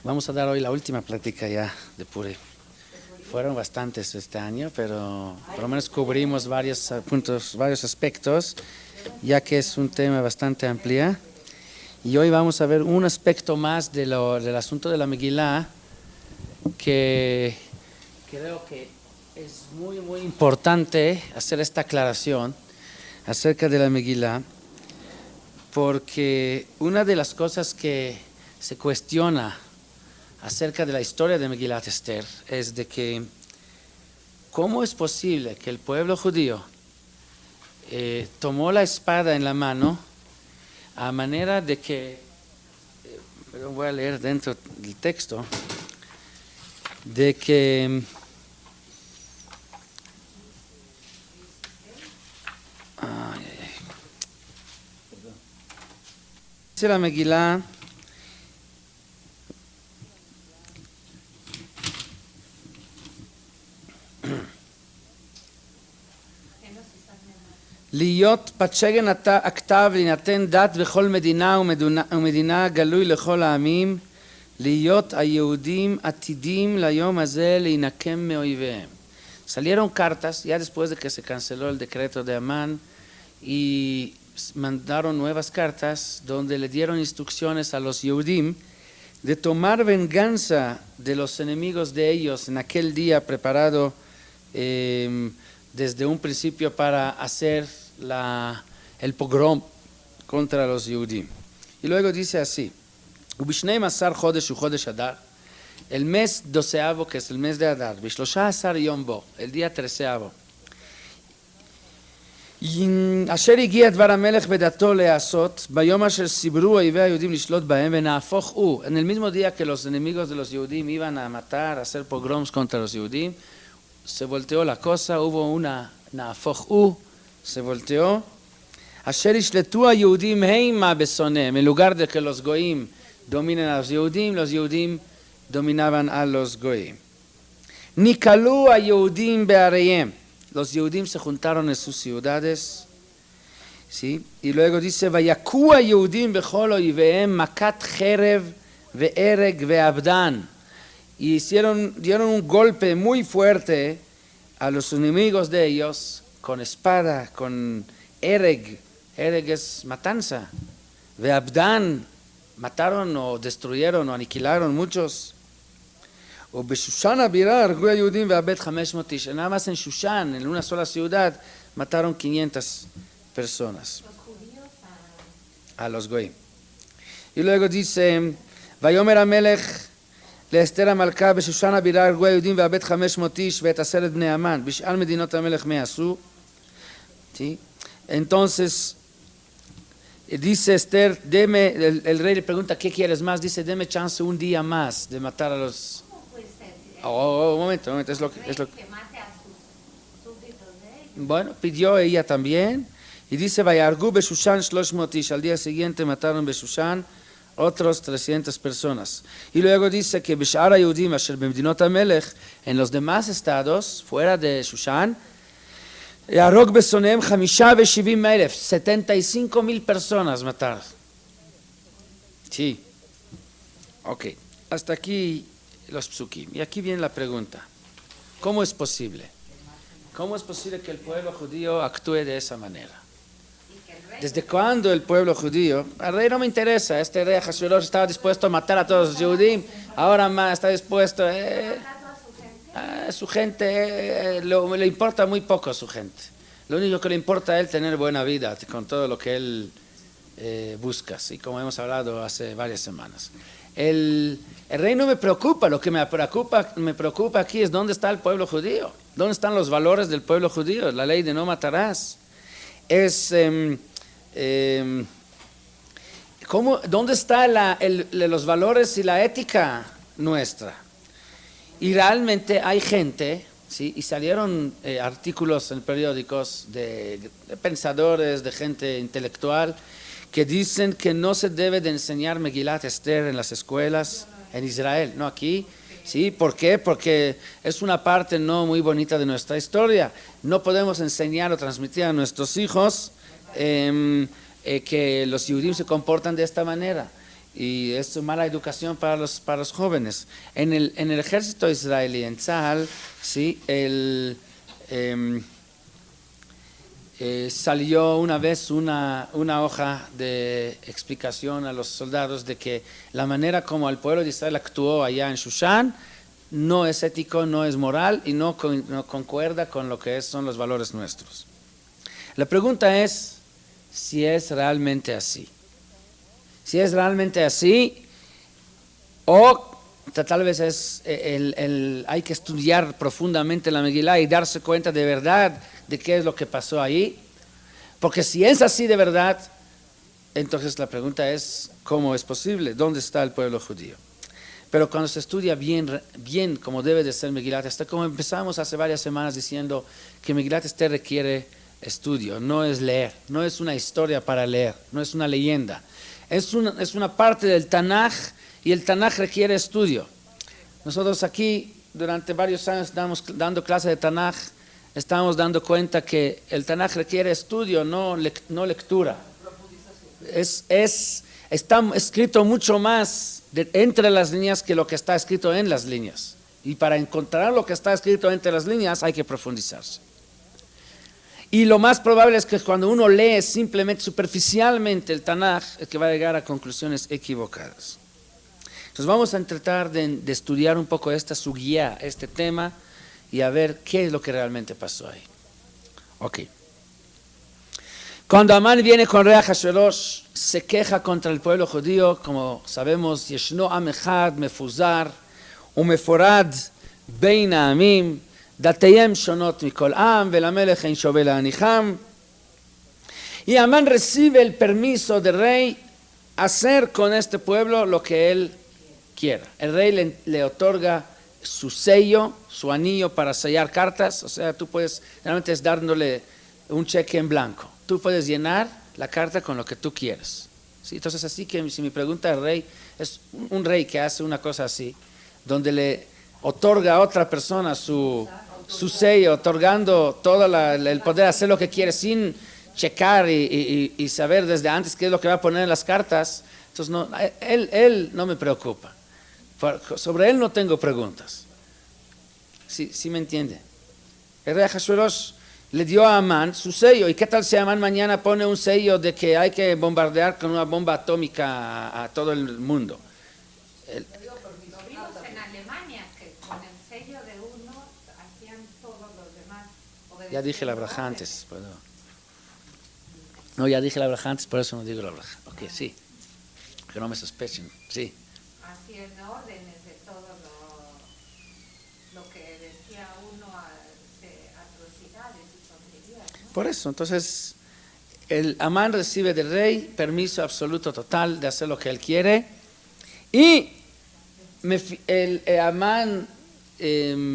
Vamos a dar hoy la última plática ya de Puri. Fueron bastantes este año, pero por lo menos cubrimos varios puntos, varios aspectos, ya que es un tema bastante amplio. Y hoy vamos a ver un aspecto más del asunto de la Megilá, que creo que es muy, muy importante hacer esta aclaración acerca de la Megilá, porque una de las cosas que se cuestiona acerca de la historia de Megilat Esther es de que cómo es posible que el pueblo judío tomó la espada en la mano a manera de que, voy a leer dentro del texto, de que dice la Megilá להיות פתשגן הכתב להינתן דת בכל מדינה ומדינה גלוי לכל העמים, להיות היהודים עתידים ליום הזה להינקם מאויביהם. Salieron cartas ya después de que se canceló el decreto de Amán y mandaron nuevas cartas donde le dieron instrucciones a los Yehudim de tomar venganza de los enemigos de ellos en aquel día preparado desde un principio para hacer el pogrom contra los Yehudim. Y luego dice así: Ubishneim asar chodesh u chodesh Adar, el mes doceavo, que es el mes de Adar, Bishlosha asar yom bo, el día treceavo. אשר הגיע דבר המלך בדתו להעשות ביום אשר סיברו אויבי היהודים לשלוט בהם ונהפוך הוא, en el mismo día que los enemigos de los Yehudim iban a matar, a hacer pogroms contra los Yehudim, se volteó la cosa, hubo una נהפוך הוא, se volteó. אשר ישלטו היהודים הימה בשונאיהם, en lugar de que los goim dominen a los Yehudim dominaban a los goim. ניקלו היהודים בעריהם, los Yehudim se juntaron en sus ciudades, ¿sí? Y luego dice, ויכו היהודים בכל אויביהם מכת חרב והרג ואבדן, y dieron un golpe muy fuerte a los enemigos de ellos con espada, con ereg es matanza, veabdan, mataron o destruyeron o aniquilaron muchos. O Beshushan Abirá, Arguya Yehudim veabed 500 ish, nada más en Shushan, en una sola ciudad, mataron 500 personas. Los judíos a los goyim. Y luego dice, Vayomer Amelech לאסתר המלכה בשושן הבירה הרגו היהודים ואבד 500 איש ואת 10 בני המן, בשאר מדינות המלך מה עשו? Entonces dice Esther, deme, el rey le pregunta ¿qué quieres más? Dice, deme chance un día más de matar a los... ¿Cómo puede ser? un momento, es lo que... Que mate a sus súbditos de ellos. Bueno, pidió ella también y dice, Vayargu Beshushan 300 ish, al día siguiente mataron Beshushan otros 300 personas. Y luego dice que Bishara Yehudim asher b'medinot hamelech, en los demás estados fuera de Shushan, Yarog besonem 75,000, 75,000 personas mataron. Sí. Ok. Hasta aquí los psukim. Y aquí viene la pregunta. ¿Cómo es posible? ¿Cómo es posible que el pueblo judío actúe de esa manera? ¿Desde cuándo el pueblo judío? Al rey no me interesa, este rey Ahasuerus estaba dispuesto a matar a todos los Yehudim, ahora más está dispuesto a su gente, le importa muy poco a su gente. Lo único que le importa a él es tener buena vida con todo lo que él busca, ¿sí? Como hemos hablado hace varias semanas. El rey no me preocupa, lo que me preocupa aquí es dónde está el pueblo judío, dónde están los valores del pueblo judío, la ley de no matarás. ¿Dónde están los valores y la ética nuestra? Y realmente hay gente, ¿sí? Y salieron artículos en periódicos de pensadores, de gente intelectual, que dicen que no se debe de enseñar Megilat Esther en las escuelas en Israel, no aquí. ¿Sí? ¿Por qué? Porque es una parte no muy bonita de nuestra historia. No podemos enseñar o transmitir a nuestros hijos que los Yehudim se comportan de esta manera. y es mala educación para los jóvenes. En el ejército israelí, en Tzahal, ¿sí? Salió una vez una hoja de explicación a los soldados de que la manera como el pueblo de Israel actuó allá en Shushan no es ético, no es moral y no concuerda con lo que son los valores nuestros. La pregunta es si es realmente así. Si es realmente así o tal vez hay que estudiar profundamente la Megilá y darse cuenta de verdad de qué es lo que pasó ahí, porque si es así de verdad, entonces la pregunta es, ¿cómo es posible? ¿Dónde está el pueblo judío? Pero cuando se estudia bien como debe de ser Megilat Esther, como empezamos hace varias semanas diciendo que Megilat Esther requiere estudio, no es leer, no es una historia para leer, no es una leyenda, es una parte del Tanaj y el Tanaj requiere estudio. Nosotros aquí durante varios años dando clase de Tanaj, estamos dando cuenta que el Tanaj requiere estudio, no lectura. Está escrito mucho más entre las líneas que lo que está escrito en las líneas. Y para encontrar lo que está escrito entre las líneas hay que profundizarse. Y lo más probable es que cuando uno lee simplemente superficialmente el Tanaj, es que va a llegar a conclusiones equivocadas. Entonces vamos a tratar de estudiar un poco esta sugía, este tema, y a ver qué es lo que realmente pasó ahí. Ok. Cuando Amán viene con Rey Ahasuerus, se queja contra el pueblo judío, como sabemos, Yeshno Am Echad Mefuzar Umeforad Bein Ha'amim Dateyem Shonot Mikol Am Velamelech Ein Shove La'anicham. Y Amán recibe el permiso del rey hacer con este pueblo lo que él quiera. El rey le otorga su sello, su anillo para sellar cartas, o sea, tú puedes, realmente es dándole un cheque en blanco. Tú puedes llenar la carta con lo que tú quieres. ¿Sí? Entonces, así que si me pregunta el rey, es un rey que hace una cosa así, donde le otorga a otra persona su sello, otorgando todo el poder de hacer lo que quiere sin checar y saber desde antes qué es lo que va a poner en las cartas. Entonces, no, él no me preocupa. Sobre él no tengo preguntas. ¿Sí me entiende? El rey Ahasuerus le dio a Amán su sello. ¿Y qué tal si Amán mañana pone un sello de que hay que bombardear con una bomba atómica a todo el mundo? Lo vimos en Alemania, que con el sello de uno hacían todos los demás. Ya dije la braja antes. No, ya dije la braja antes, por eso no digo la braja. Ok, sí. Que no me sospechen. Sí. Así es, de órdenes de todo lo que decía uno, de atrocidades y tonterías, ¿no? Por eso, entonces, el Amán recibe del rey permiso absoluto total de hacer lo que él quiere y el Amán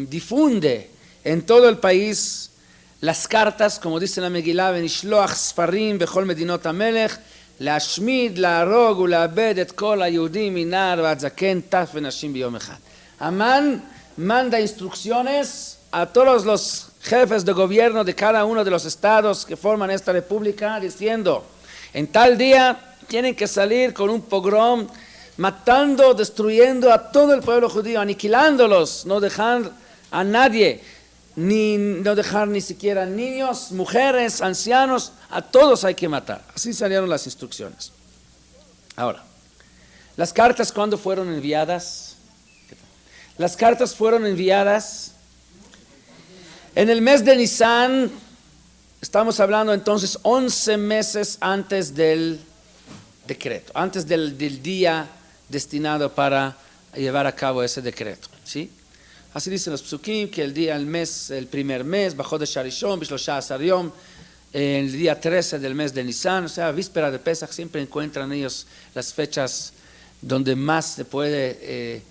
difunde en todo el país las cartas, como dice la Megilá, Venishloach Sfarim bechol medinot hamelech להשמיד, להרוג ולאבד את כל היהודים מנער ועד זקן, טף ונשים ביום אחד. Amán manda instrucciones a todos los jefes de gobierno de cada uno de los estados que forman esta república diciendo, en tal día tienen que salir con un pogrom, matando, destruyendo a todo el pueblo judío, aniquilándolos, no dejar a nadie, no dejar ni siquiera niños, mujeres, ancianos, a todos hay que matar. Así salieron las instrucciones. Ahora, las cartas, ¿cuándo fueron enviadas? Las cartas fueron enviadas en el mes de Nisan. Estamos hablando entonces 11 meses antes del decreto, antes del día destinado para llevar a cabo ese decreto, ¿sí? Así dicen los psukim, que el primer mes, bajo de Sharishon, Bishlosha Asariom, el día 13 del mes de Nisan, o sea, víspera de Pesach, siempre encuentran ellos las fechas donde más se puede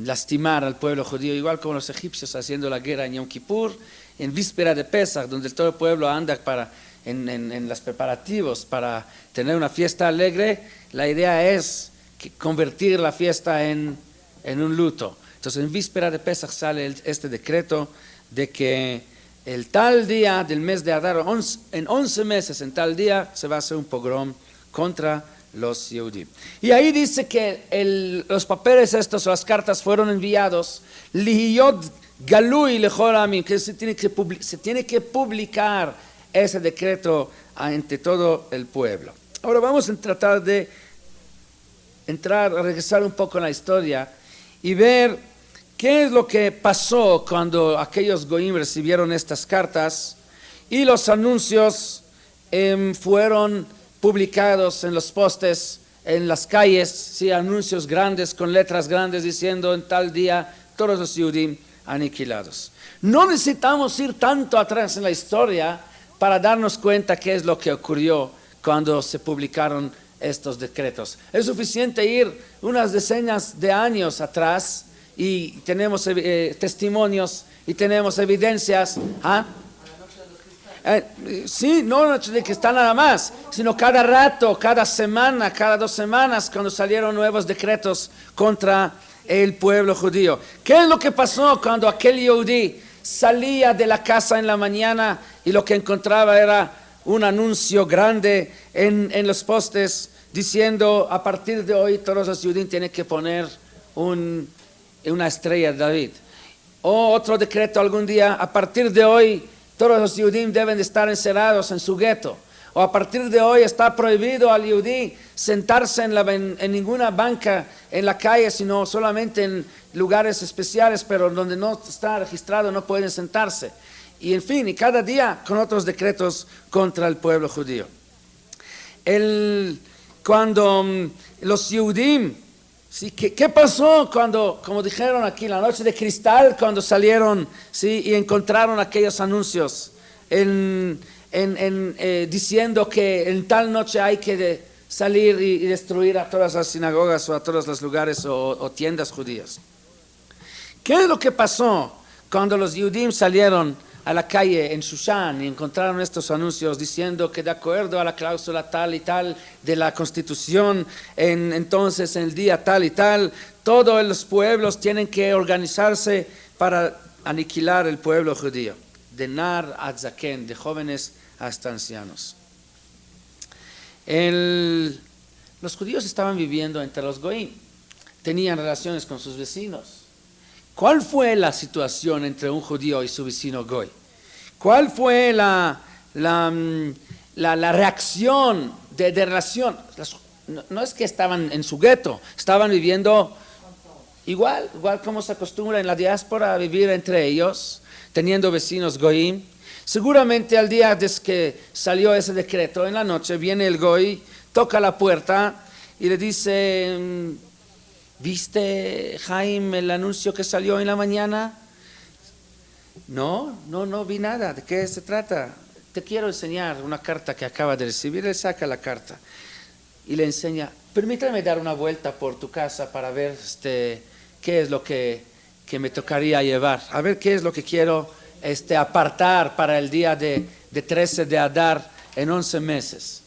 lastimar al pueblo judío, igual como los egipcios haciendo la guerra en Yom Kippur, en víspera de Pesach, donde todo el pueblo anda en los preparativos para tener una fiesta alegre. La idea es convertir la fiesta en un luto. Entonces, en víspera de Pesach sale este decreto de que el tal día del mes de Adar, en 11 meses, en tal día, se va a hacer un pogrom contra los Yehudim. Y ahí dice que los papeles estos, las cartas fueron enviados, Lihiyot Galui Lechol Amim, que se tiene que publicar ese decreto ante todo el pueblo. Ahora vamos a tratar de regresar un poco en la historia y ver qué es lo que pasó cuando aquellos Goim recibieron estas cartas y los anuncios fueron publicados en los postes, en las calles, ¿sí? Anuncios grandes con letras grandes diciendo en tal día todos los Yehudim aniquilados. No necesitamos ir tanto atrás en la historia para darnos cuenta qué es lo que ocurrió cuando se publicaron estos decretos. Es suficiente ir unas decenas de años atrás y tenemos testimonios y tenemos evidencias. ¿Ah? Sí, no Noche de Cristal nada más, sino cada rato, cada semana, cada 2 semanas, cuando salieron nuevos decretos contra el pueblo judío. ¿Qué es lo que pasó cuando aquel Yehudí salía de la casa en la mañana y lo que encontraba era un anuncio grande en los postes diciendo: a partir de hoy todos los Yehudim tienen que poner una estrella de David? O otro decreto algún día: a partir de hoy todos los Yehudim deben de estar encerrados en su gueto. O a partir de hoy está prohibido al Yehudí sentarse en ninguna banca en la calle, sino solamente en lugares especiales, pero donde no está registrado no pueden sentarse. Y en fin, y cada día con otros decretos contra el pueblo judío. Cuando los Yehudim, ¿sí? ¿Qué pasó cuando, como dijeron aquí, la noche de cristal, cuando salieron, ¿sí? Y encontraron aquellos anuncios diciendo que en tal noche hay que salir y destruir a todas las sinagogas o a todos los lugares o tiendas judías? ¿Qué es lo que pasó cuando los Yehudim salieron a la calle en Shushan y encontraron estos anuncios diciendo que de acuerdo a la cláusula tal y tal de la Constitución, entonces en el día tal y tal, todos los pueblos tienen que organizarse para aniquilar el pueblo judío, de nar a zaken, de jóvenes hasta ancianos? Los judíos estaban viviendo entre los goim, tenían relaciones con sus vecinos. ¿Cuál fue la situación entre un judío y su vecino goy? ¿Cuál fue la reacción de relación? No es que estaban en su gueto, estaban viviendo igual como se acostumbra en la diáspora a vivir entre ellos, teniendo vecinos goyim. Seguramente al día desde que salió ese decreto, en la noche viene el goy, toca la puerta y le dice: ¿viste, Jaime, el anuncio que salió en la mañana? No vi nada. ¿De qué se trata? Te quiero enseñar una carta que acaba de recibir. Él saca la carta y le enseña: permítame dar una vuelta por tu casa para ver qué es lo que me tocaría llevar. A ver qué es lo que quiero apartar para el día de 13 de Adar en 11 meses.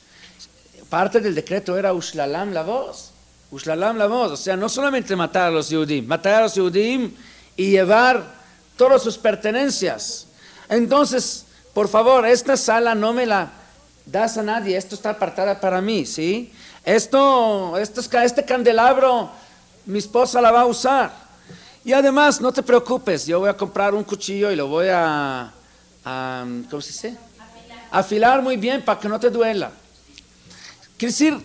Parte del decreto era Ushlalam la voz. Ushlalam la voz, o sea, no solamente matar a los Yehudim y llevar todas sus pertenencias. Entonces, por favor, esta sala no me la das a nadie, esto está apartada para mí, ¿sí? Este candelabro, mi esposa la va a usar. Y además, no te preocupes, yo voy a comprar un cuchillo y lo voy a ¿cómo se dice? Afilar muy bien para que no te duela. Quiere decir,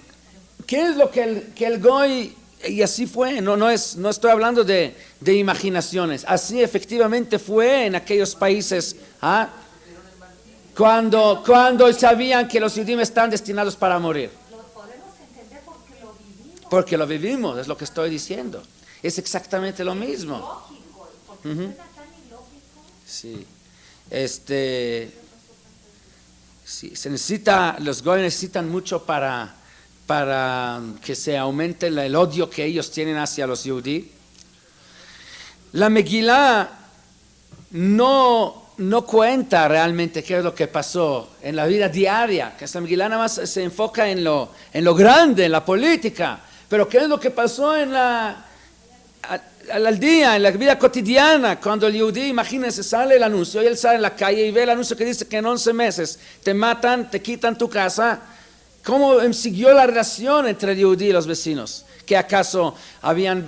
¿qué es lo que el goy? Y así fue, no estoy hablando de imaginaciones, así efectivamente fue en aquellos países, cuando sabían que los judíos están destinados para morir. Lo podemos entender porque lo vivimos. Porque lo vivimos, es lo que estoy diciendo. Es exactamente lo mismo. Lógico, porque suena tan ilógico. Sí. Sí, se necesita, los goy necesitan mucho para que se aumente el odio que ellos tienen hacia los Yehudí. La Megilá no cuenta realmente qué es lo que pasó en la vida diaria, que esta Megilá nada más se enfoca en lo grande, en la política, pero qué es lo que pasó al día, en la vida cotidiana, cuando el Yehudí, imagínense, sale el anuncio y él sale en la calle y ve el anuncio que dice que en 11 meses te matan, te quitan tu casa. ¿Cómo siguió la relación entre el Yehudí y los vecinos? ¿Que acaso habían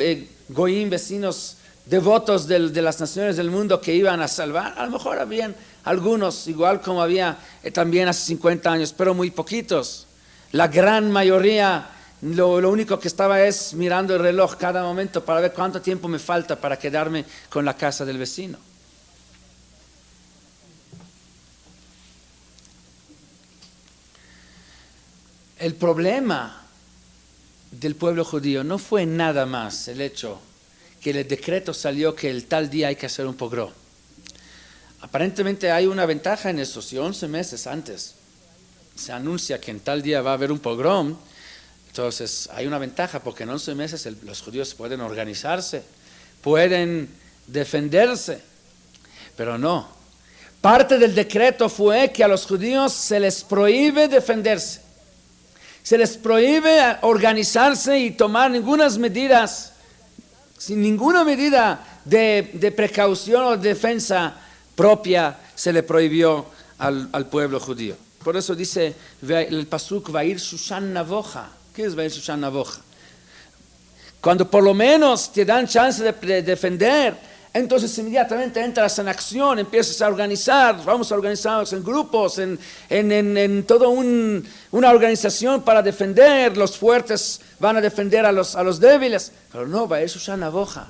goyim, vecinos devotos de las naciones del mundo que iban a salvar? A lo mejor habían algunos, igual como había también hace 50 años, pero muy poquitos. La gran mayoría, lo único que estaba es mirando el reloj cada momento para ver cuánto tiempo me falta para quedarme con la casa del vecino. El problema del pueblo judío no fue nada más el hecho que el decreto salió que el tal día hay que hacer un pogrom. Aparentemente hay una ventaja en eso. Si 11 meses antes se anuncia que en tal día va a haber un pogrom, entonces hay una ventaja porque en 11 meses los judíos pueden organizarse, pueden defenderse, pero no. Parte del decreto fue que a los judíos se les prohíbe defenderse. Se les prohíbe organizarse y tomar ninguna medidas, sin ninguna medida de precaución o defensa propia se le prohibió al pueblo judío. Por eso dice el pasuk, Vair Shushan Navoja. ¿Qué es Vair Shushan Navoja? Cuando por lo menos te dan chance de defender, entonces inmediatamente entras en acción, empiezas a organizar, vamos a organizarnos en grupos, en toda una organización para defender, los fuertes van a defender a los débiles, pero no, va a eso ya navaja.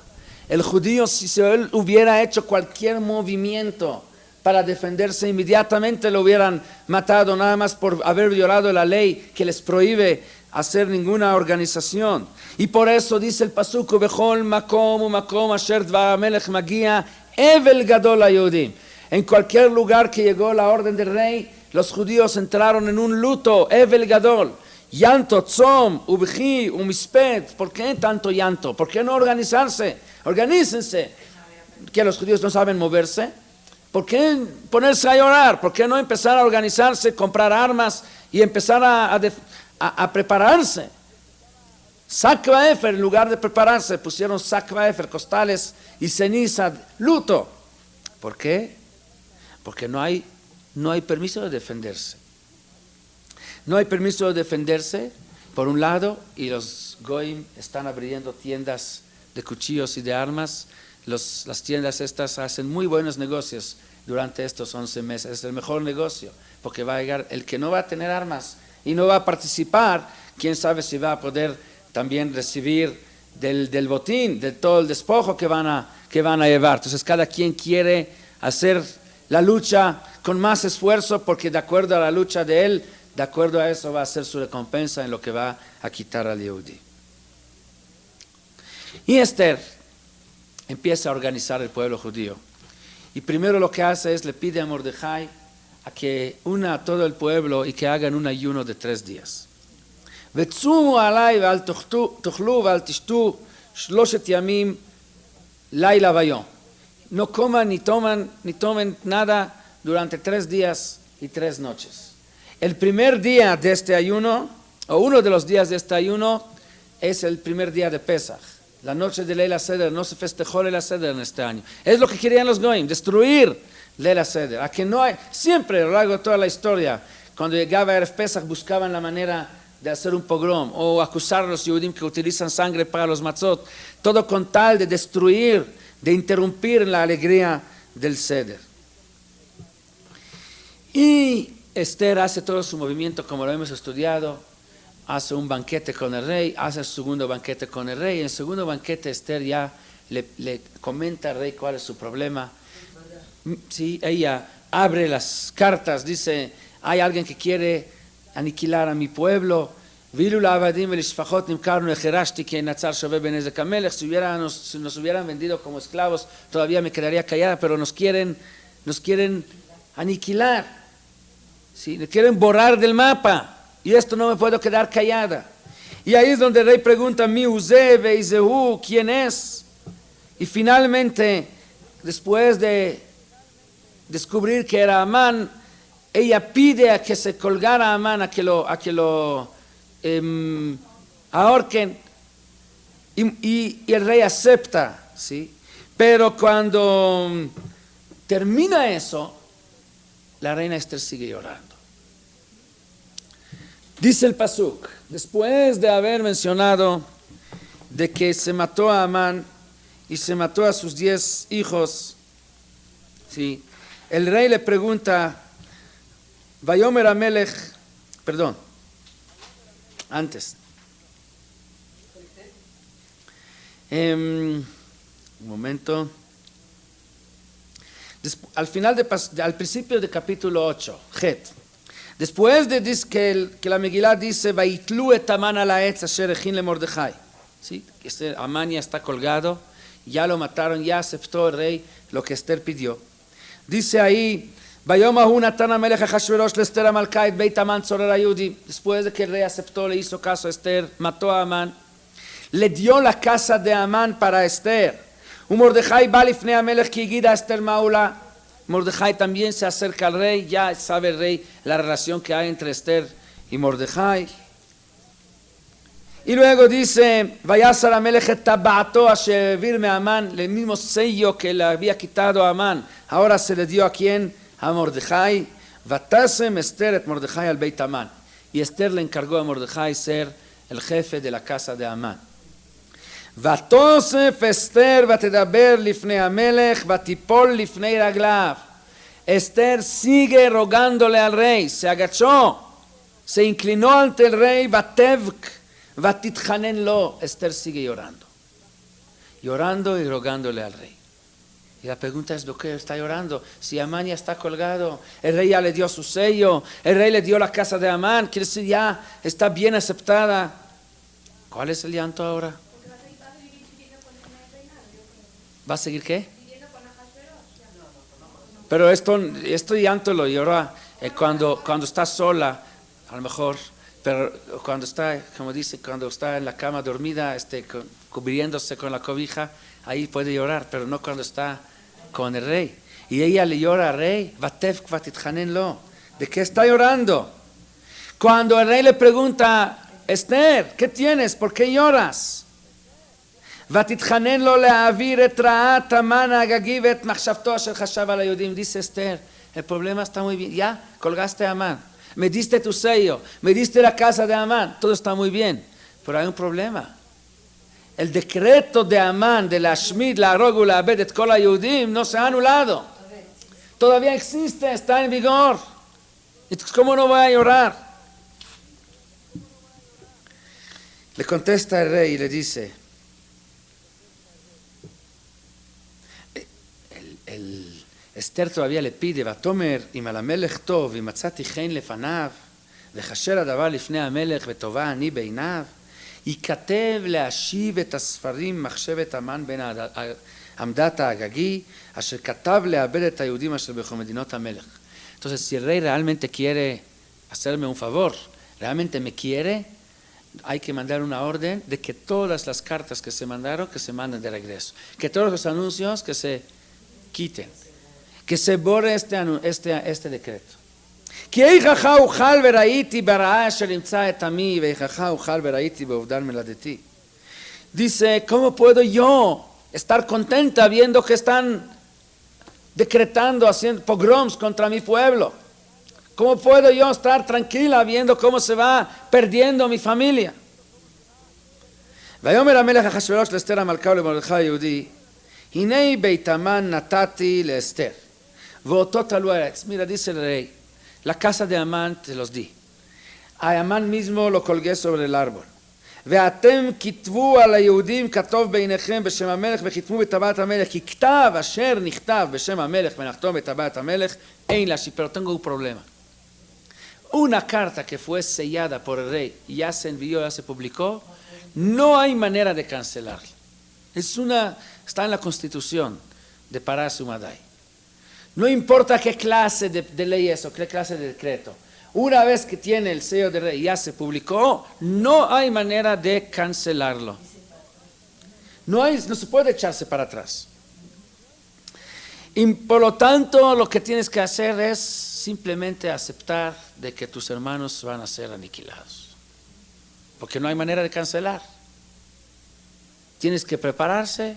El judío, si él hubiera hecho cualquier movimiento para defenderse, inmediatamente lo hubieran matado, nada más por haber violado la ley que les prohíbe hacer ninguna organización. Y por eso dice el pasuk, Bechol makom umakom asher dvar hamelech magia evel gadol haYehudim. En cualquier lugar que llegó la orden del rey, los judíos entraron en un luto, evel gadol, llanto, tzom, ubji, umispet. ¿Por qué tanto llanto? ¿Por qué no organizarse? Organícense. ¿Que los judíos no saben moverse? ¿Por qué ponerse a llorar? ¿Por qué no empezar a organizarse, comprar armas y empezar a prepararse? Sakva Efer, en lugar de prepararse, pusieron Sakva Efer, costales y ceniza, luto. ¿Por qué? Porque no hay permiso de defenderse. No hay permiso de defenderse, por un lado, y los goyim están abriendo tiendas de cuchillos y de armas. Las tiendas estas hacen muy buenos negocios durante estos 11 meses. Es el mejor negocio, porque va a llegar el que no va a tener armas y no va a participar, quién sabe si va a poder también recibir del botín, de todo el despojo que van a llevar. Entonces cada quien quiere hacer la lucha con más esfuerzo, porque de acuerdo a la lucha de él, de acuerdo a eso va a ser su recompensa en lo que va a quitar al Yehudí. Y Esther empieza a organizar el pueblo judío. Y primero lo que hace es le pide a Mordejai a que una a todo el pueblo y que hagan un ayuno de 3 días. ותצומו עליי ואל תאכלו ואל תשתו 3 ימים לילה ויום. No coman ni tomen nada durante 3 días y 3 noches. El primer día de este ayuno, o uno de los días de este ayuno, es el primer día de Pesach. La noche de Leila Seder, no se festejó Leila Seder en este año. Es lo que querían los goyim, destruir Leila Seder. A que no hay, siempre a lo largo de toda la historia, cuando llegaba Erev Pesach buscaban la manera de hacer un pogrom o acusar a los Yehudim que utilizan sangre para los matzot, todo con tal de destruir, de interrumpir la alegría del Seder. Y Esther hace todo su movimiento como lo hemos estudiado, hace un banquete con el rey, hace el segundo banquete con el rey. En el segundo banquete Esther ya le comenta al rey cuál es su problema. Sí, ella abre las cartas, dice, hay alguien que quiere aniquilar a mi pueblo. Si nos hubieran vendido como esclavos, todavía me quedaría callada, pero nos quieren aniquilar, ¿sí? Me quieren borrar del mapa, y esto no me puedo quedar callada. Y ahí es donde el rey pregunta, mi Uze Veizehu, ¿quién es? Y finalmente, después de descubrir que era Amán, ella pide a que se colgara a Amán, a que lo ahorquen, y el rey acepta, ¿sí? Pero cuando termina eso, la reina Esther sigue llorando. Dice el Pasuk, después de haber mencionado de que se mató a Amán y se mató a sus 10 hijos, ¿sí? El rey le pregunta, Vayomer Amelech, perdón, antes. Un momento. Al final al principio del capítulo 8, Het. Después de que la Megilá dice, Vaitlu et Amán ala etz asher echin le Mordejai. ¿Sí? Amán ya está colgado, ya lo mataron, ya aceptó el rey lo que Esther pidió. Dice ahí, Vayomahu Natan Amelech Achashverosh leEsther Amalka et Beit Amán Tzorer HaYehudi. Después de que el rey aceptó, le hizo caso a Esther, mató a Amán, le dio la casa de Amán para Esther. Mordejai va lifnei Amelech ki yigid Esther Maula. Mordejai también se acerca al rey, ya sabe el rey la relación que hay entre Esther y Mordejai. Y luego dice, Vayasar Amelech et tabato asher vir me Amán, el mismo sello que le había quitado a Amán, ahora se le dio a quién, a Mordejai. Vatasem Esther et Mordejai al Beit Amán. Y Esther le encargó a Mordejai ser el jefe de la casa de Amán. ותוסף אסתר ותדבר לפני המלך ותיפול לפני רגליו. Esther sigue rogándole al rey, se agachó, se inclinó ante el rey, vatevk, vatitchanen lo. Esther sigue llorando, llorando y rogándole al rey. Y la pregunta es, ¿por qué está llorando? Si Amán ya está colgado, el rey ya le dio su sello, el rey le dio la casa de Amán, quiere decir ya está bien aceptada. ¿Cuál es el llanto ahora? ¿Va a seguir qué? Pero esto llanto lo llora cuando está sola, a lo mejor, pero cuando está, como dice, cuando está en la cama dormida, cubriéndose con la cobija, ahí puede llorar, pero no cuando está con el rey. Y ella le llora al rey, Vatevk vatitchanen lo. ¿De qué está llorando? Cuando el rey le pregunta, Esther, ¿qué tienes? ¿Por qué lloras? ותתחנן לו להעביר את רעת המן האגגי ואת מחשבתו אשר חשב על היהודים. Dice Esther, el problema está muy bien, ya colgaste a Amán, me diste tu sello, me diste la casa de Amán, todo está muy bien, pero hay un problema. El decreto de Amán de להשמיד, להרוג ולאבד את כל היהודים no se ha anulado, todavía existe, está en vigor. Entonces, ¿cómo no voy a llorar? Le contesta el rey y le dice, Esther todavía le pide, ותאמר אם על המלך טוב אם מצאתי חן לפניו וכשר הדבר לפני המלך וטובה אני בעיניו, ייכתב להשיב את הספרים מחשבת המן בן עמדת האגגי אשר כתב לאבד את היהודים אשר בכל מדינות המלך. Entonces, si el rey realmente quiere hacerme un favor, realmente me quiere, hay que mandar una orden de que todas las cartas que se mandaron, que se manden de regreso, que todos los anuncios que se quiten, que se borre este decreto. כי איכך אוכל וראיתי ברעה אשר ימצא את עמי ואיכך אוכל וראיתי באובדן מולדתי. Dice, ¿cómo puedo yo estar contenta viendo que están decretando, haciendo pogroms contra mi pueblo? ¿Cómo puedo yo estar tranquila viendo cómo se va perdiendo mi familia? ויאמר המלך אחשוורוש לאסתר המלכה ולמרדכי היהודי, הנה בית המן נתתי לאסתר ואותו תלו ארץ. Mira, dice el rey, la casa de Amán te los di, a Amán mismo lo colgué sobre el árbol, ואתם כתבו על היהודים כתוב בעיניכם בשם המלך וכתבו בטבעת המלך, כי כתב אשר נכתב בשם המלך ונחתום בטבעת המלך אין להשיב. Pero tengo un problema. Una carta que fue sellada por el rey y ya se envió, ya se publicó, no hay manera de cancelarla. Está en la Constitución de Parás Umadai. No importa qué clase de ley es o qué clase de decreto. Una vez que tiene el sello del rey y ya se publicó, no hay manera de cancelarlo. No se puede echarse para atrás. Y por lo tanto, lo que tienes que hacer es simplemente aceptar de que tus hermanos van a ser aniquilados. Porque no hay manera de cancelar. Tienes que prepararse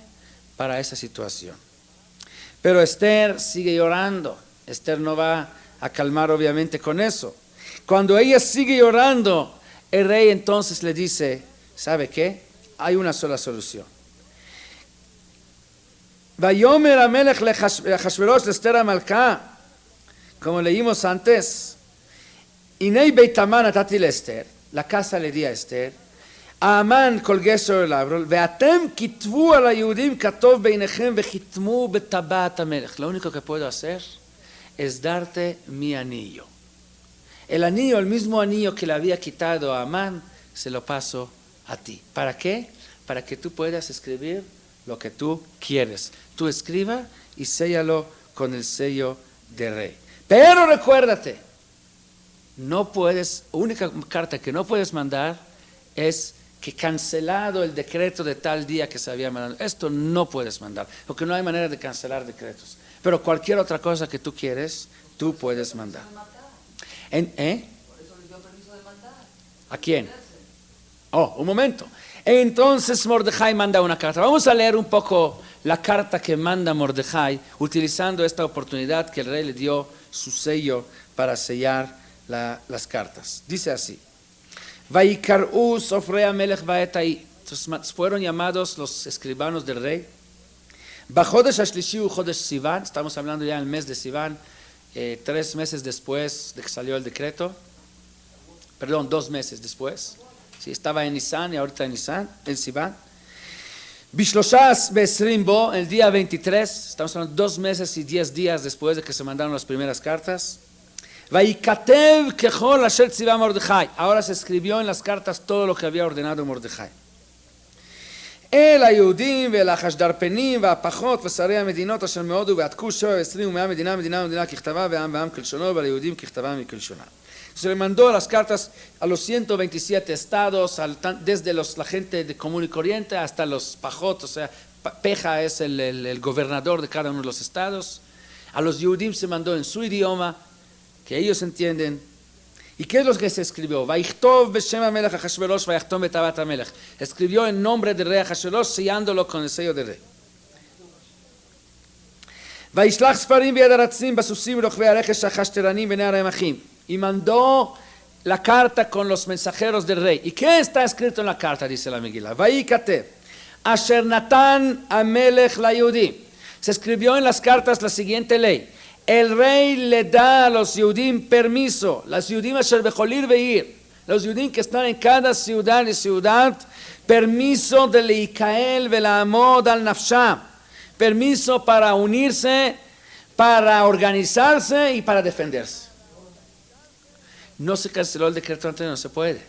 para esa situación. Pero Esther sigue llorando. Esther no va a calmar obviamente con eso. Cuando ella sigue llorando, el rey entonces le dice, ¿sabe qué? Hay una sola solución. Vayomer Amelech leHashverosh leEster HaMalka, como leímos antes, Inei Beit Haman natati leEster, la casa le di a Esther, Haman kol gesher elav, ve'atem kitvu al haYehudim katov beinechem vechitmu betabat HaMelech. Lo único que puedo hacer es darte mi anillo. El anillo, el mismo anillo que le había quitado a Amán, se lo paso a ti. ¿Para qué? Para que tú puedas escribir lo que tú quieres. Tú escriba y séllalo con el sello de rey. Pero recuérdate, no puedes, única carta que no puedes mandar es que cancelado el decreto de tal día que se había mandado. Esto no puedes mandar, porque no hay manera de cancelar decretos. Pero cualquier otra cosa que tú quieres, tú puedes mandar. Por eso le dio permiso de matar. ¿A quién? Oh, un momento. Entonces Mordejai manda una carta. Vamos a leer un poco la carta que manda Mordejai, utilizando esta oportunidad que el rey le dio su sello para sellar las cartas. Dice así: Vaikar'u sofrei hamelech ba'et ahí. Entonces fueron llamados los escribanos del rey. Bajodesh hashlishi u jodesh Sivan. Estamos hablando ya del mes de Sivan. 3 meses después de que salió el decreto, perdón, 2 meses después, sí, estaba en Nisan y ahorita en Nisan, en Sivan. Bishloshas be'esrim bo, el día 23, estamos hablando 2 meses y 10 días después de que se mandaron las primeras cartas. Vayikatev kechol asher tziva Mordejai. Ahora se escribió en las cartas todo lo que había ordenado Mordejai. אל היהודים ואל החשדרפנים והפחות ושרי המדינות אשר מאוד ובעתקו 27 ומאה מדינה ומדינה ככתבה ועם כלשונו ועל היהודים ככתבם וכלשונם. Se le mandó las cartas a los 127 estados, desde la gente de común y corriente hasta los pajot, o sea, Peja es el gobernador de cada uno de los estados. A los Yehudim se mandó en su idioma, que ellos entienden. ¿Y qué es lo que se escribió? Vaichtov beshem hamelech Ahashverosh vayachtom betabat hamelech. Escribió en nombre del rey Ahashverosh, sellándolo con el sello del rey. Vaishlach sfarim biyad haratzim basusim rochvei harechesh hachashteranim bnei haremachim. Y mandó la carta con los mensajeros del rey. ¿Y qué está escrito en la carta? Dice la Megilá. Vayikatev asher natan hamelech laYehudim. Se escribió en las cartas la siguiente ley. El rey le da a los Yehudim permiso, las Yehudim asher becholir veir, los Yehudim que están en cada ciudad y ciudad, permiso de leikael velamod al nafsham, permiso para unirse, para organizarse y para defenderse. No se canceló el decreto anterior, no se puede.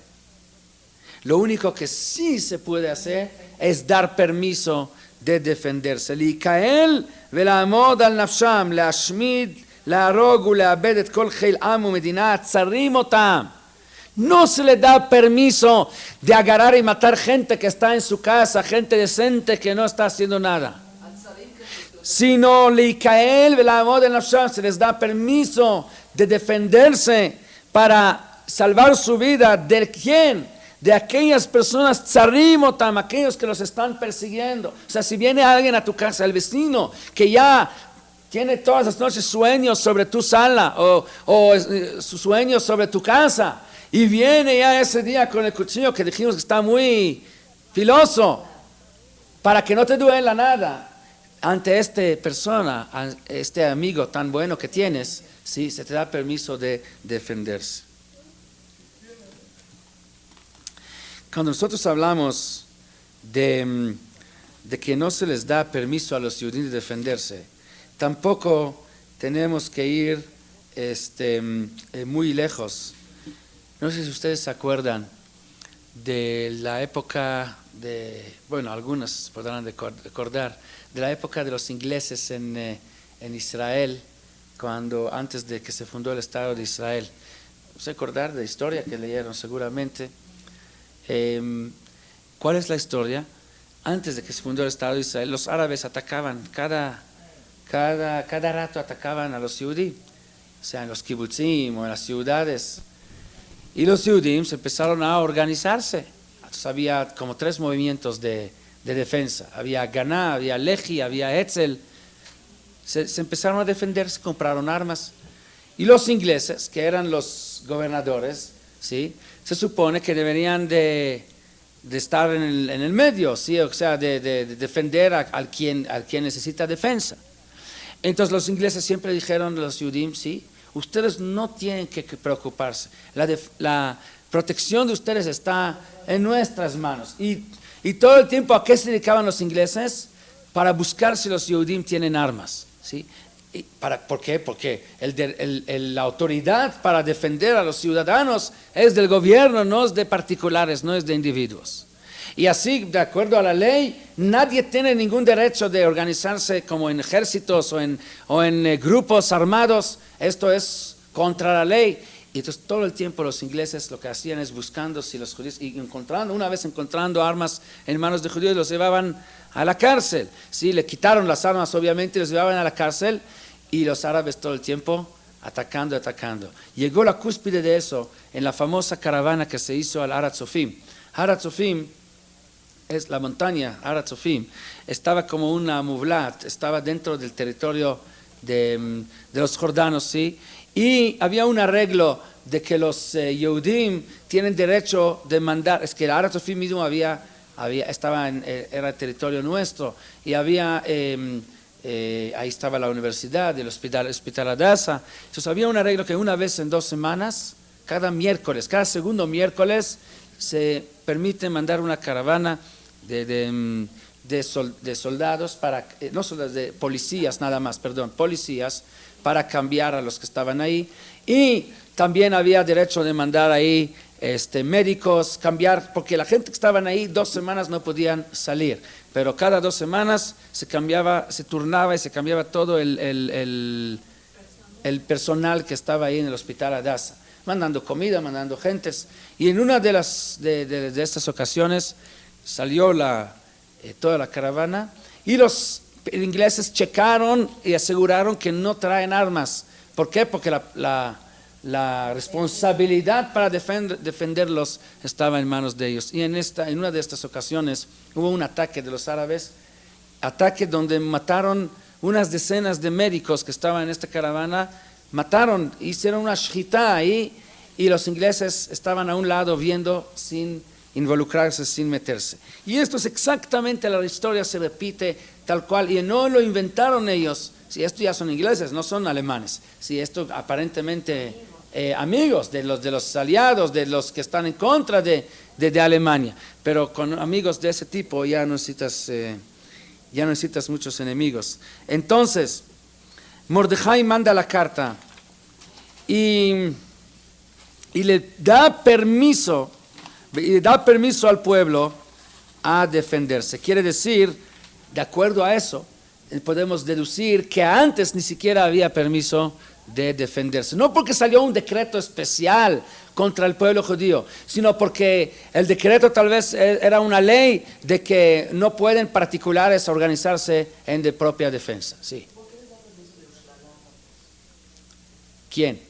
Lo único que sí se puede hacer es dar permiso de defenderse. Leikael ולעמוד על נפשם, להשמיד, להרוג ולאבד את כל חיל עם ומדינה, צרים אותם. No se le da permiso de agarrar y matar gente que está en su casa, gente decente que no está haciendo nada. Sino leikael ולעמוד על נפשם, se les da permiso de defenderse para salvar su vida. ¿De quién? De aquellas personas tzarimotam, aquellos que los están persiguiendo. O sea, si viene alguien a tu casa, el vecino, que ya tiene todas las noches sueños sobre tu sala o sus sueños sobre tu casa, y viene ya ese día con el cuchillo que dijimos que está muy filoso, para que no te duela nada, ante esta persona, este amigo tan bueno que tienes, sí, se te da permiso de defenderse. Cuando nosotros hablamos de que no se les da permiso a los judíos de defenderse, tampoco tenemos que ir muy lejos. No sé si ustedes se acuerdan de la época de, bueno, algunos podrán recordar, de la época de los ingleses en Israel, cuando antes de que se fundó el Estado de Israel. ¿Se recordar de la historia que leyeron seguramente? ¿Cuál es la historia? Antes de que se fundó el Estado de Israel, los árabes atacaban, cada rato atacaban a los judíos, o sea, en los kibutzim o en las ciudades. Y los judíos empezaron a organizarse. Entonces había como 3 movimientos de defensa. Había Ganá, había Lehi, había Etzel. Se empezaron a defenderse, compraron armas. Y los ingleses, que eran los gobernadores, ¿sí? Se supone que deberían de estar en el medio, ¿sí? O sea, de defender al quien necesita defensa. Entonces los ingleses siempre dijeron a los Yudim, sí, ustedes no tienen que preocuparse, la protección de ustedes está en nuestras manos. Y todo el tiempo, ¿a qué se dedicaban los ingleses? Para buscar si los Yudim tienen armas, ¿sí? ¿Por qué? Porque la autoridad para defender a los ciudadanos es del gobierno, no es de particulares, no es de individuos. Y así, de acuerdo a la ley, nadie tiene ningún derecho de organizarse como en ejércitos o en grupos armados. Esto es contra la ley. Y entonces todo el tiempo los ingleses lo que hacían es buscando si los judíos, y una vez encontrando armas en manos de judíos, los llevaban a la cárcel. Sí, le quitaron las armas obviamente, los llevaban a la cárcel, y los árabes todo el tiempo atacando. Llegó la cúspide de eso en la famosa caravana que se hizo al Har HaTzofim. Har HaTzofim es la montaña, Har HaTzofim, estaba como una muvlat, estaba dentro del territorio de los jordanos, ¿sí? Y había un arreglo de que los Yehudim tienen derecho de mandar, es que el Har HaTzofim mismo era territorio nuestro, y había, ahí estaba la universidad, el hospital Hadassah. Entonces había un arreglo que una vez en 2 semanas, cada segundo miércoles, se permite mandar una caravana de soldados, no soldados, de policías nada más, policías, para cambiar a los que estaban ahí. Y también había derecho de mandar ahí médicos, cambiar, porque la gente que estaban ahí 2 semanas no podían salir, pero cada 2 semanas se turnaba y se cambiaba todo el personal que estaba ahí en el hospital Hadassah, mandando comida, mandando gentes. Y en una de estas ocasiones salió toda la caravana, y los ingleses checaron y aseguraron que no traen armas. ¿Por qué? Porque la responsabilidad para defenderlos estaba en manos de ellos. Y en una de estas ocasiones hubo un ataque de los árabes, ataque donde mataron unas decenas de médicos que estaban en esta caravana, hicieron una shjitá ahí, y los ingleses estaban a un lado viendo sin involucrarse, sin meterse. Y esto es exactamente, la historia se repite tal cual, y no lo inventaron ellos. Si esto ya son ingleses, no son alemanes. Si esto aparentemente amigos de los aliados, de los que están en contra de Alemania, pero con amigos de ese tipo ya no necesitas muchos enemigos. Entonces Mordejai manda la carta y le da permiso al pueblo a defenderse. Quiere decir, de acuerdo a eso, podemos deducir que antes ni siquiera había permiso de defenderse. No porque salió un decreto especial contra el pueblo judío, sino porque el decreto tal vez era una ley de que no pueden particulares organizarse en de propia defensa. Sí. ¿Quién?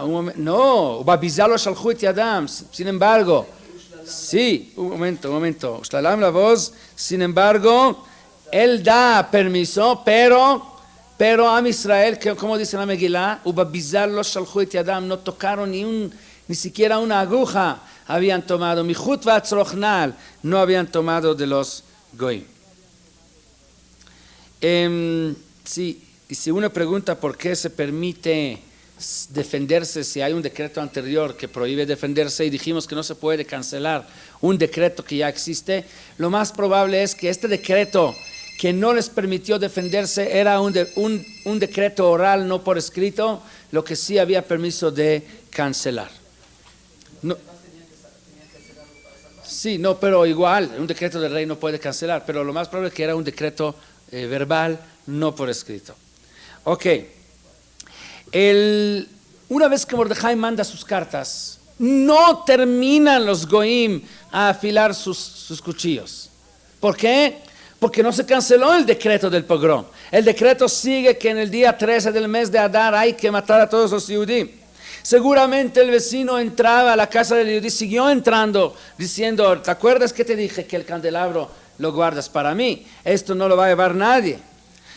Un momento, no, Babizalo Shalchu et Yadam, sin embargo, sí, un momento, Shlalam la voz, sin embargo, él da permiso, pero Am Israel, como dice la Megilá, Babizalo Shalchu et Yadam, no tocaron ni siquiera una aguja habían tomado, Michut v'atzrochnal, no habían tomado de los goyim. Sí, y si uno pregunta por qué se permite defenderse si hay un decreto anterior que prohíbe defenderse, y dijimos que no se puede cancelar un decreto que ya existe, lo más probable es que este decreto que no les permitió defenderse era un decreto oral, no por escrito, lo que sí había permiso de cancelar. No, sí, no, pero igual, un decreto del rey no puede cancelar, pero lo más probable es que era un decreto verbal, no por escrito. Ok. Una vez que Mordejai manda sus cartas, no terminan los goim a afilar sus cuchillos. ¿Por qué? Porque no se canceló el decreto del pogrom. El decreto sigue que en el día 13 del mes de Adar hay que matar a todos los Yehudim. Seguramente el vecino entraba a la casa del Yehudí, siguió entrando diciendo, ¿te acuerdas que te dije que el candelabro lo guardas para mí? Esto no lo va a llevar nadie.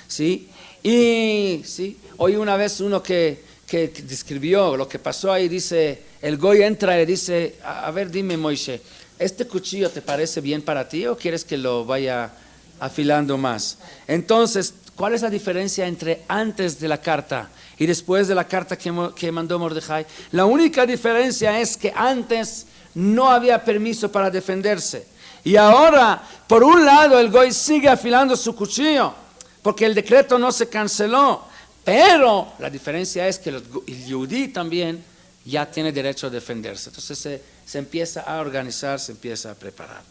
¿Sí? Y sí, oí una vez uno que describió lo que pasó ahí, dice, el goy entra y le dice, a ver, dime Moishe, ¿este cuchillo te parece bien para ti o quieres que lo vaya afilando más? Entonces, ¿cuál es la diferencia entre antes de la carta y después de la carta que mandó Mordejai? La única diferencia es que antes no había permiso para defenderse. Y ahora, por un lado, el goy sigue afilando su cuchillo, porque el decreto no se canceló. Pero la diferencia es que el yudí también ya tiene derecho a defenderse. Entonces se empieza a organizar, se empieza a preparar.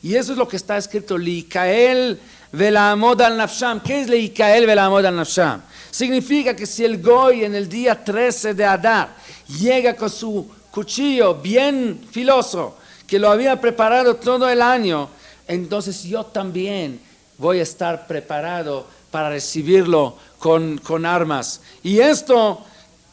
Y eso es lo que está escrito, Liikael velamod al nafsham. ¿Qué es Liikael velamod al nafsham? Significa que si el goy en el día 13 de Adar llega con su cuchillo bien filoso, que lo había preparado todo el año, entonces yo también voy a estar preparado para recibirlo con armas. Y esto,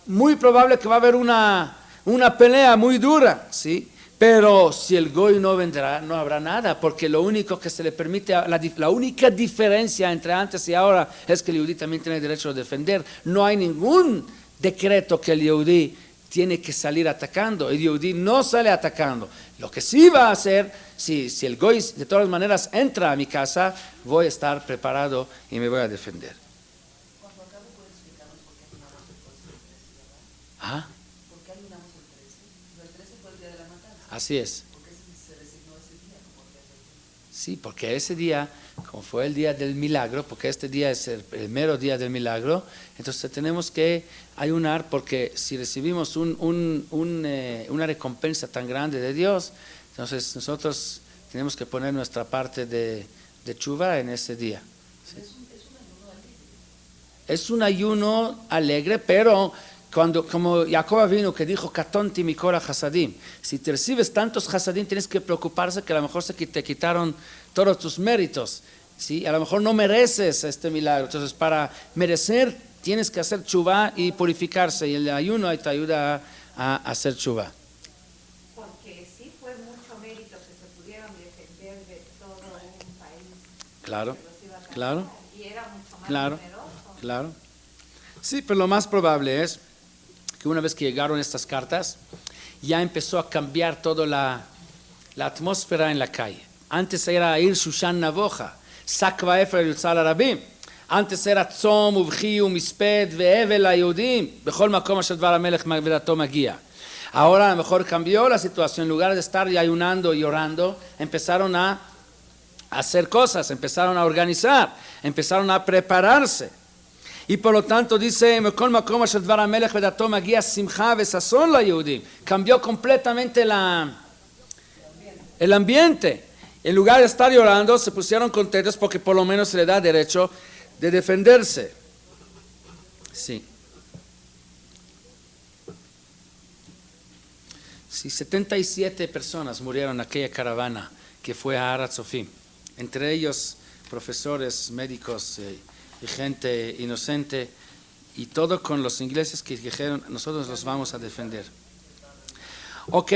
muy probable que va a haber una pelea muy dura, ¿sí? Pero si el goy no vendrá, no habrá nada, porque lo único que se le permite, la única diferencia entre antes y ahora es que el yudí también tiene derecho a defender. No hay ningún decreto que el yudí tiene que salir atacando. El yudí no sale atacando. Lo que sí va a hacer, si el goy de todas maneras entra a mi casa, voy a estar preparado y me voy a defender. Cuando acabe, ¿puedes explicarnos por qué animamos el 13? ¿Ah? ¿Por qué animamos el 13? El 13 fue el día de la matanza. Así es. ¿Por qué se designó ese día como el día del día? Sí, porque ese día, como fue el día del milagro, porque este día es el mero día del milagro, entonces tenemos que ayunar, porque si recibimos una recompensa tan grande de Dios, entonces nosotros tenemos que poner nuestra parte de tshuva en ese día. ¿Sí? Es un ayuno alegre, pero como Jacob vino que dijo, Katonti mikol hasadim, si te recibes tantos hasadim tienes que preocuparse que a lo mejor te quitaron todos tus méritos, ¿sí? A lo mejor no mereces este milagro, entonces para merecer tienes que hacer tshuva y purificarse, y el ayuno te ayuda a hacer tshuva. Porque sí fue mucho mérito que se pudieron defender de todo un país. Claro, Que los iba a atacar, claro, y era mucho más claro, numeroso. claro. Sí, pero lo más probable es que una vez que llegaron estas cartas, ya empezó a cambiar toda la atmósfera en la calle. Antes era ir Shushan Navoja, Sakva Efer Yutzal Arabim. Antes era Tzom, Uvchi, Umisped, Ve'evel Ayudim, Bechol Makom Asher Dvar HaMelech Vedato Magia. Ahora a lo mejor cambió la situación, en lugar de estar ayunando y orando, empezaron a hacer cosas, empezaron a organizar, empezaron a prepararse. Y por lo tanto dice, cambió completamente el ambiente. En lugar de estar llorando, se pusieron contentos porque por lo menos se le da derecho de defenderse. Sí. Sí, 77 personas murieron en aquella caravana que fue a Har HaTzofim. Entre ellos profesores, médicos y gente inocente, y todo con los ingleses que dijeron, nosotros los vamos a defender. Ok.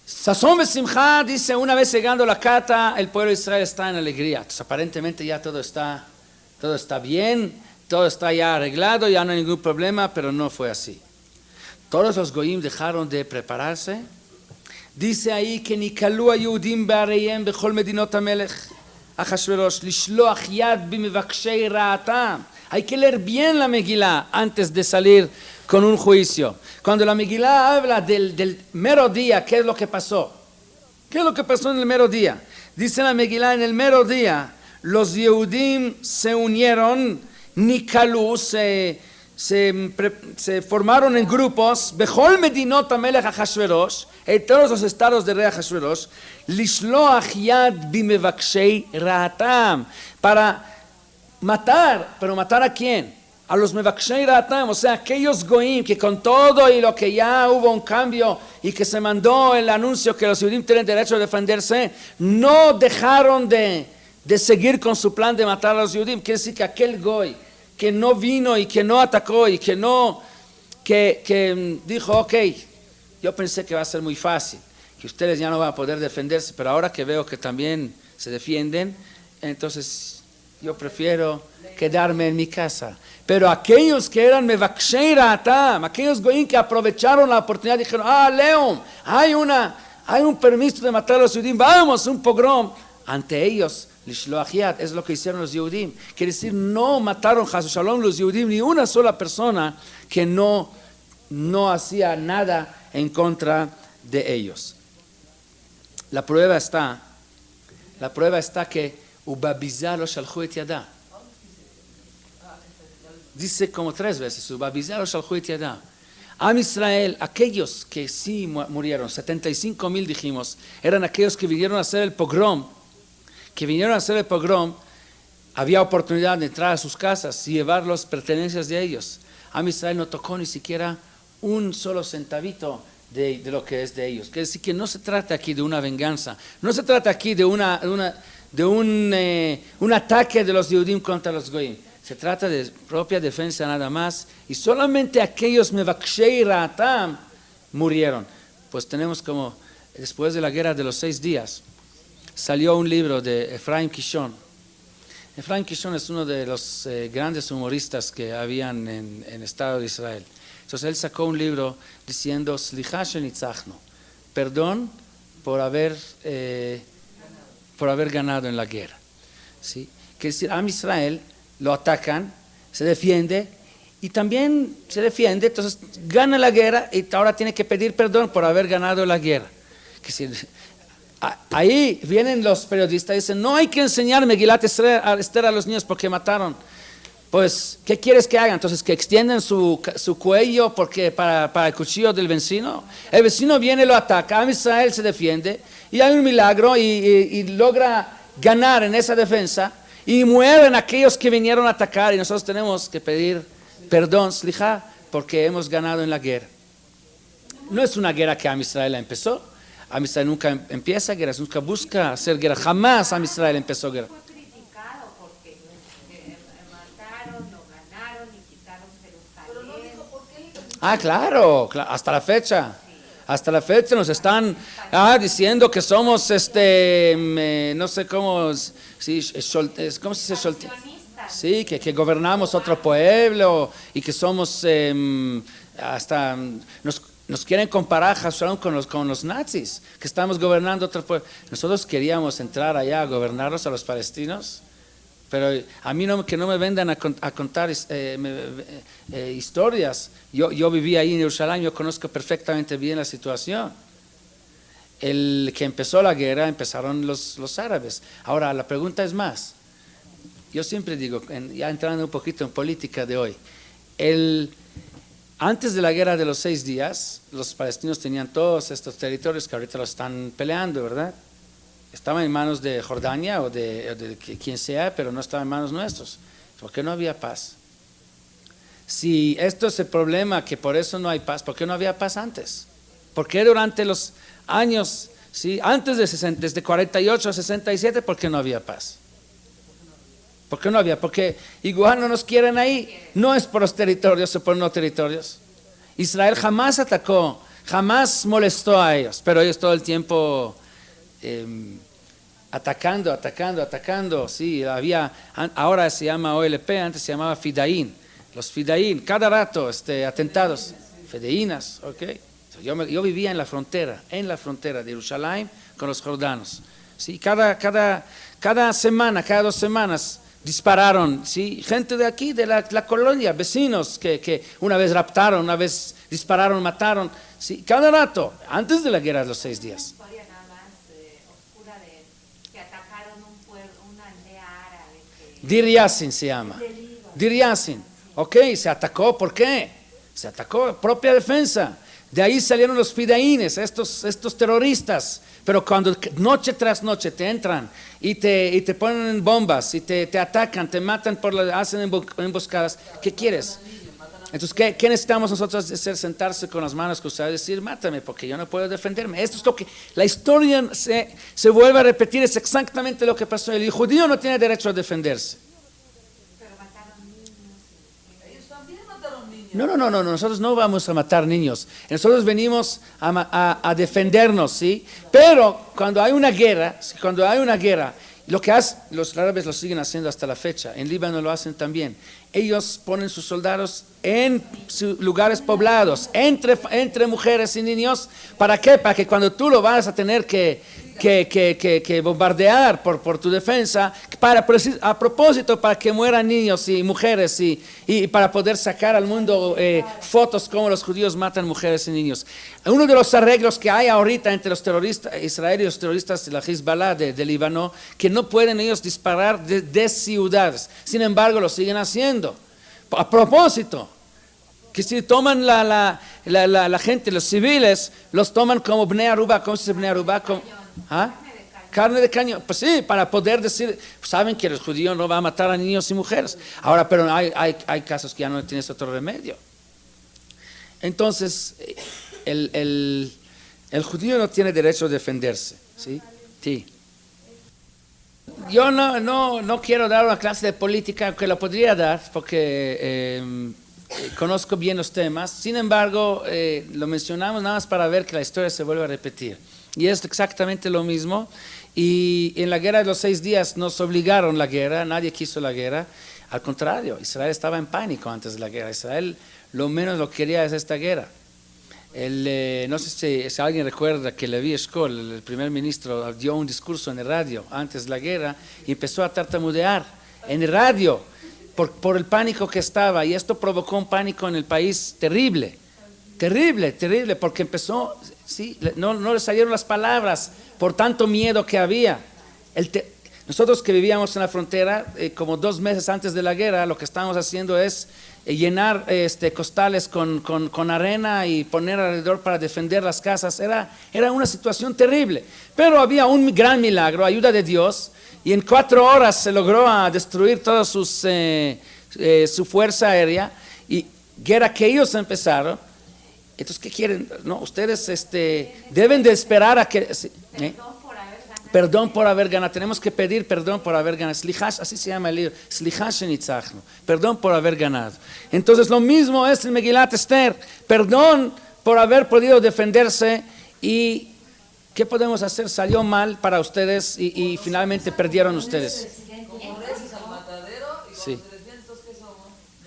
Sazón Besimcha dice, una vez llegando la carta, el pueblo de Israel está en alegría. Entonces, aparentemente ya todo está bien, todo está ya arreglado, ya no hay ningún problema, pero no fue así. Todos los goyim dejaron de prepararse. Dice ahí que Nikalu Yehudim Be'areyem Bechol Medinot HaMelech Achashverosh Lishloach Yad Bimevakshei Ra'atam. Hay que leer bien la Megilá antes de salir con un juicio. Cuando la Megilá habla del mero día, ¿qué es lo que pasó? ¿Qué es lo que pasó en el mero día? Dice la Megilá, en el mero día, los Yehudim se unieron, Nikalu se formaron en grupos, Bechol Medinot HaMelech Achashverosh, en todos los estados de rey Achashverosh, Lishloach Yad Bimevakshei Ra'atam, para matar, pero ¿matar a quién? A los Mevakshei Ra'atam, o sea, aquellos goyim que con todo y lo que ya hubo un cambio y que se mandó el anuncio que los judíos tienen derecho a defenderse, no dejaron de seguir con su plan de matar a los judíos. Quiere decir que aquel goy que no vino y que no atacó y que no, que dijo, ok, yo pensé que va a ser muy fácil, que ustedes ya no van a poder defenderse, pero ahora que veo que también se defienden, entonces yo prefiero quedarme en mi casa. Pero aquellos que eran mevakshei ra'atam, aquellos goyim que aprovecharon la oportunidad, dijeron, León, hay un permiso de matar a los judíos, vamos, un pogrom. Ante ellos, lishloach yad, es lo que hicieron los judíos. Quiere decir, no mataron Chas v'shalom los judíos, ni una sola persona que no hacía nada en contra de ellos. La prueba está que Ubabizá lo shalchu et yadá. Dice como 3 veces, Ubabizá lo shalchu et yadá. Am Israel, aquellos que sí murieron, 75,000 dijimos, eran aquellos que vinieron a hacer el pogrom. Había oportunidad de entrar a sus casas y llevar las pertenencias de ellos. Am Israel no tocó ni siquiera un solo centavito de lo que es de ellos. Quiere decir que no se trata aquí de una venganza, no se trata aquí de un ataque de los Yehudim contra los Goyim. Se trata de propia defensa nada más, y solamente aquellos mevakshei ra'atam murieron. Pues tenemos como, después de la guerra de los 6 días, salió un libro de Efraim Kishon. Efraim Kishon es uno de los grandes humoristas que habían en el Estado de Israel. Entonces él sacó un libro diciendo, Slicha shenitzachnu, perdón por haber ganado en la guerra. ¿Sí? Quiere decir, Am Israel lo atacan, se defiende, y también se defiende, entonces gana la guerra y ahora tiene que pedir perdón por haber ganado la guerra. Quiere decir, ahí vienen los periodistas y dicen, no hay que enseñar Megilat Esther a los niños porque mataron. Pues, ¿qué quieres que hagan? Entonces, que extiendan su cuello porque para el cuchillo del vecino. El vecino viene, lo ataca, Am Israel se defiende, y hay un milagro y logra ganar en esa defensa, y mueren aquellos que vinieron a atacar, y nosotros tenemos que pedir perdón, slicha, porque hemos ganado en la guerra. No es una guerra que Am Israel la empezó. Am Israel nunca empieza guerras, nunca busca hacer guerra, jamás Am Israel empezó guerra. Fue criticado porque mataron, lo ganaron y quitaron Jerusalén. Pero no dijo por qué. Claro, hasta la fecha. Hasta la fecha nos están diciendo que somos, no sé cómo, sí, ¿cómo se dice? Sí, que gobernamos otro pueblo y que somos, hasta nos quieren comparar con los nazis, que estamos gobernando otro pueblo. Nosotros queríamos entrar allá a gobernarlos a los palestinos, pero a mí que no me vendan a contar historias. Yo viví ahí en Jerusalén, yo conozco perfectamente bien la situación. El que empezó la guerra empezaron los árabes. Ahora la pregunta es más. Yo siempre digo, ya entrando un poquito en política de hoy, antes de la guerra de los 6 días, los palestinos tenían todos estos territorios que ahorita los están peleando, ¿verdad? Estaban en manos de Jordania o de quien sea, pero no estaban en manos nuestros. ¿Por qué no había paz? Si esto es el problema, que por eso no hay paz, ¿por qué no había paz antes? ¿Por qué durante los años, ¿sí? Antes desde 48 a 67, ¿por qué no había paz? ¿Por qué no había? Porque igual no nos quieren ahí. No es por los territorios o por no territorios. Israel jamás atacó, jamás molestó a ellos, pero ellos todo el tiempo atacando. Sí, ahora se llama OLP, antes se llamaba Fidaín. Los Fidaín, cada rato atentados. Fedeinas, ok. Yo vivía en la frontera de Jerusalén con los jordanos. Sí, cada semana, cada 2 semanas dispararon, ¿sí? Gente de aquí, de la colonia, vecinos que una vez raptaron, una vez dispararon, mataron, ¿sí? Cada rato, antes de la guerra de los 6 días. Historia nada más oscura de que atacaron un pueblo, una aldea árabe. Dir Yassin se llama. Dir Yassin. Ok, se atacó, ¿por qué? Se atacó, propia defensa. De ahí salieron los fidaínes, estos terroristas. Pero cuando noche tras noche te entran y te ponen bombas y te atacan, te matan, hacen emboscadas, ¿qué quieres? Entonces, ¿qué necesitamos nosotros hacer? Sentarse con las manos cruzadas y decir, mátame porque yo no puedo defenderme. Esto es lo que la historia se vuelve a repetir, es exactamente lo que pasó. El judío no tiene derecho a defenderse. Pero mataron niños. Ellos también mataron niños. No, nosotros no vamos a matar niños. Nosotros venimos a defendernos, ¿sí? Pero cuando hay una guerra Lo que los árabes lo siguen haciendo hasta la fecha, en Líbano lo hacen también. Ellos ponen sus soldados en lugares poblados, entre mujeres y niños. ¿Para qué? Para que cuando tú lo vas a tener que bombardear por tu defensa, a propósito, para que mueran niños y mujeres y para poder sacar al mundo fotos como los judíos matan mujeres y niños. Uno de los arreglos que hay ahorita entre los terroristas israelíes y los terroristas de la Hezbollah de Líbano, que no pueden ellos disparar de ciudades, sin embargo lo siguen haciendo a propósito. Que si toman la gente, los civiles, los toman como Bnei Aruba. ¿Cómo se dice Bnei Aruba? ¿Ah? Carne de cañón. Pues sí, para poder decir, saben que el judío no va a matar a niños y mujeres. Ahora, pero hay casos que ya no tienes otro remedio. Entonces, el judío no tiene derecho a defenderse. ¿Sí? Sí. Yo no quiero dar una clase de política, que lo podría dar, porque conozco bien los temas. Sin embargo, lo mencionamos nada más para ver que la historia se vuelve a repetir. Y es exactamente lo mismo. Y en la guerra de los 6 días nos obligaron la guerra, nadie quiso la guerra. Al contrario, Israel estaba en pánico antes de la guerra. Israel lo menos lo quería es esta guerra. No sé si alguien recuerda que Levi Eshkol, el primer ministro, dio un discurso en el radio antes de la guerra y empezó a tartamudear en el radio por el pánico que estaba, y esto provocó un pánico en el país terrible, porque empezó, sí, no le salieron las palabras por tanto miedo que había. Nosotros que vivíamos en la frontera, como 2 meses antes de la guerra, lo que estábamos haciendo es llenar costales con arena y poner alrededor para defender las casas. Era una situación terrible, pero había un gran milagro, ayuda de Dios, y en 4 horas se logró destruir toda su fuerza aérea, y guerra que ellos empezaron. Entonces, ¿qué quieren? No, ustedes deben de esperar a que... Perdón por haber ganado. Tenemos que pedir perdón por haber ganado. Slihash, así se llama el libro. Slihash shenitzachnu. Perdón por haber ganado. Entonces lo mismo es en Megilat Esther. Perdón por haber podido defenderse. ¿Y qué podemos hacer? Salió mal para ustedes y finalmente perdieron ustedes. Sí.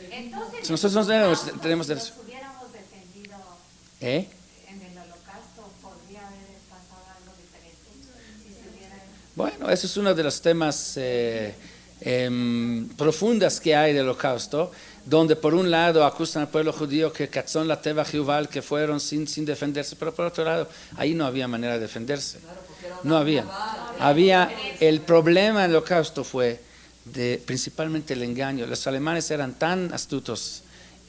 Entonces, Nosotros no tenemos derecho. nos hubiéramos defendido ¿Eh? en el holocausto, podría haber pasado algo diferente si se hubiera... Bueno, eso es uno de los temas profundas que hay del holocausto, donde por un lado acusan al pueblo judío que Katzon la Teva Juval, que fueron sin defenderse, pero por otro lado, ahí no había manera de defenderse. No había. El problema del holocausto fue principalmente el engaño. Los alemanes eran tan astutos,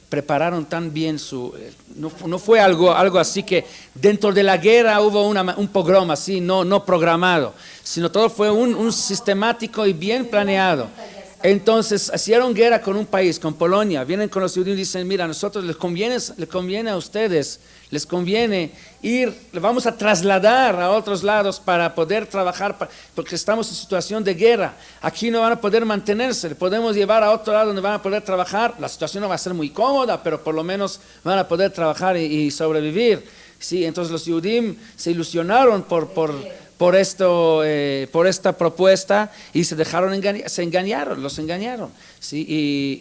prepararon tan bien no fue algo así que dentro de la guerra hubo un pogrom así, no programado, sino todo fue un sistemático y bien planeado. Entonces hicieron guerra con un país, con Polonia, vienen con los judíos y dicen, mira, a nosotros les conviene a ustedes, les conviene ir, le vamos a trasladar a otros lados para poder trabajar, porque estamos en situación de guerra, aquí no van a poder mantenerse, le podemos llevar a otro lado donde van a poder trabajar, la situación no va a ser muy cómoda, pero por lo menos van a poder trabajar y sobrevivir. Sí, entonces los judíos se ilusionaron por esta propuesta y se dejaron engañar, los engañaron, ¿sí?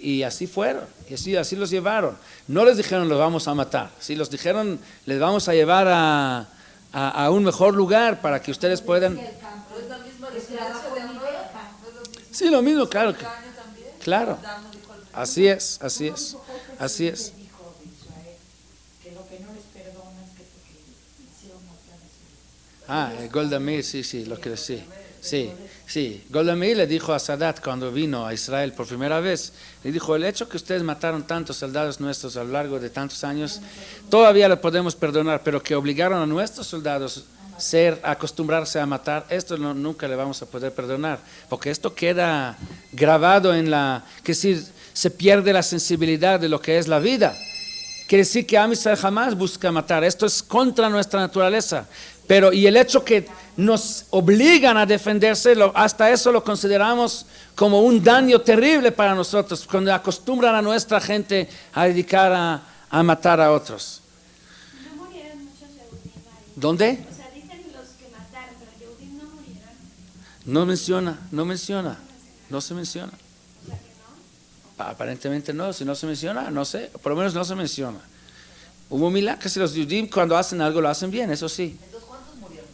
Y así fueron, y así los llevaron. No les dijeron los vamos a matar, ¿sí? Los dijeron les vamos a llevar a un mejor lugar para que ustedes puedan... Sí, lo mismo, claro. Claro, así es. Golda Meir, sí, lo que sí. Golda Meir le dijo a Sadat cuando vino a Israel por primera vez, le dijo, el hecho que ustedes mataron tantos soldados nuestros a lo largo de tantos años, todavía lo podemos perdonar, pero que obligaron a nuestros soldados a acostumbrarse a matar, esto nunca le vamos a poder perdonar, porque esto queda grabado que decir, se pierde la sensibilidad de lo que es la vida. Quiere decir que Am Israel jamás busca matar, esto es contra nuestra naturaleza. Y el hecho que nos obligan a defenderse, hasta eso lo consideramos como un daño terrible para nosotros, cuando acostumbran a nuestra gente a dedicar a matar a otros. No murieron muchos Yehudim ahí. ¿Dónde? O sea, dicen los que mataron, pero Yehudim no murieron. No se menciona. Aparentemente no, si no se menciona, no sé, por lo menos no se menciona. Hubo milagros y los judíos cuando hacen algo lo hacen bien, eso sí. Entonces, ¿cuántos murieron?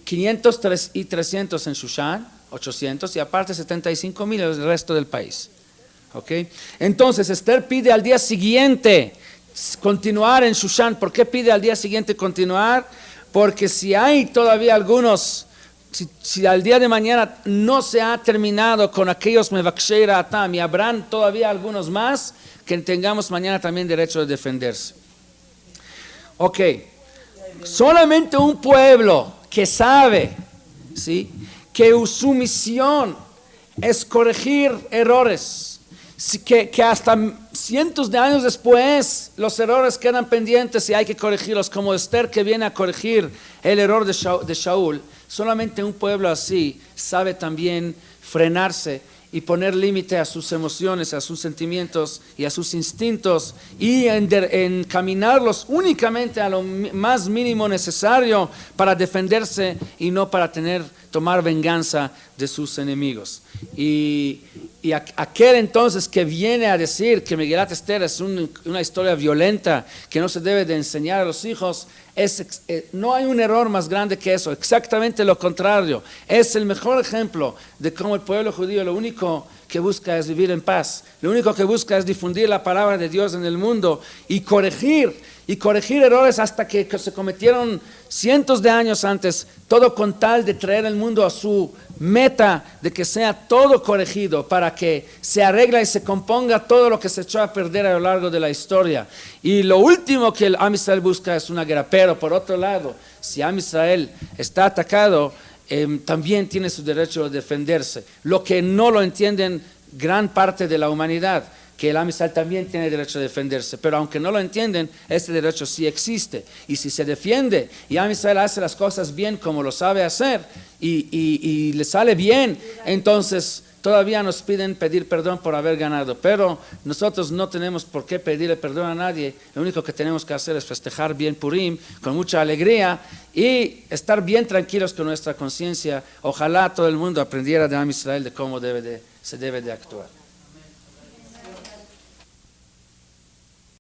¿575,000? 500 y 300 en Shushan, 800 y aparte 75,000 el resto del país. ¿Okay? Entonces Esther pide al día siguiente continuar en Shushan. ¿Por qué pide al día siguiente continuar? Porque si hay todavía algunos, si al día de mañana no se ha terminado con aquellos Mevakshei Ra'atam y habrán todavía algunos más, que tengamos mañana también derecho de defenderse. Ok, solamente un pueblo que sabe, ¿sí?, que su misión es corregir errores, que hasta cientos de años después los errores quedan pendientes y hay que corregirlos, como Esther que viene a corregir el error de Shaul. Solamente un pueblo así sabe también frenarse y poner límite a sus emociones, a sus sentimientos y a sus instintos y encaminarlos únicamente a lo más mínimo necesario para defenderse y no para tomar venganza de sus enemigos. Y aquel entonces que viene a decir que Megilat Esther es una historia violenta que no se debe de enseñar a los hijos, no hay un error más grande que eso, exactamente lo contrario. Es el mejor ejemplo de cómo el pueblo judío lo único que busca es vivir en paz, lo único que busca es difundir la palabra de Dios en el mundo y corregir errores hasta que se cometieron cientos de años antes, todo con tal de traer el mundo a su meta de que sea todo corregido para que se arregle y se componga todo lo que se echó a perder a lo largo de la historia. Y lo último que el Am Israel busca es una guerra, pero por otro lado, si Am Israel está atacado, también tiene su derecho a defenderse. Lo que no lo entienden gran parte de la humanidad, que el Am Israel también tiene derecho a defenderse, pero aunque no lo entienden, este derecho sí existe. Y si se defiende y Am Israel hace las cosas bien como lo sabe hacer y le sale bien, entonces todavía nos piden pedir perdón por haber ganado, pero nosotros no tenemos por qué pedirle perdón a nadie. Lo único que tenemos que hacer es festejar bien Purim con mucha alegría y estar bien tranquilos con nuestra conciencia. Ojalá todo el mundo aprendiera de Am Israel de cómo se debe de actuar.